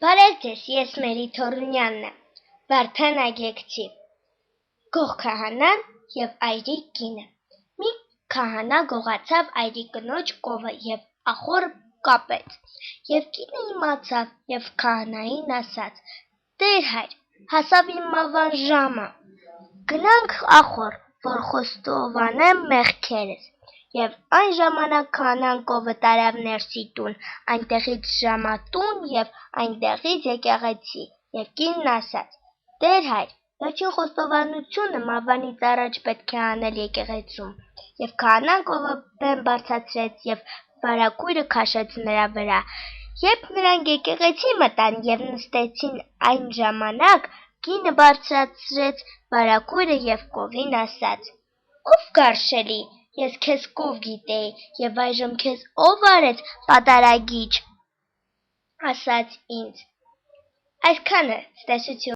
Բարև ձեզ, ես Մերի Թորունյանն եմ, Վարդան այգեկցի, Գող քահանան և այրի կինը։ Մի քահանա գողացավ այրի կնոջ կովը և ախոռը կապեց, և կինը իմացավ և քահանային ասաց. «Տեր հայր, հասավ իմ մահվան ժամը, գնանք ախոռ, որ խոստովանեմ մեղքերս»։ Եվ այն ժամանակ քահանան կովը տարավ ներսի տուն, այնտեղից ժամատուն և այնտեղից եկեղեցի, և կինն ասաց. «Տեր հայր, վերջին խոստովանությունը մահվանից առաջ պետք է անել եկեղեցում»։ Եվ քահանան կովը բեմ բարձրացրեց և վարագույրը քաշեց նրա վրա։ Երբ նրանք եկեղեցի մտան և նստեցին, այն ժամանակ կինը բարձրացրեց վարագույրը և կովին ասաց. «Ով գարշելի, ես քեզ կով գիտեի, և այժմ քեզ ո՞վ արեց պատարագիչ ասած ինձ»։ Այսքանը, ցտեսություն։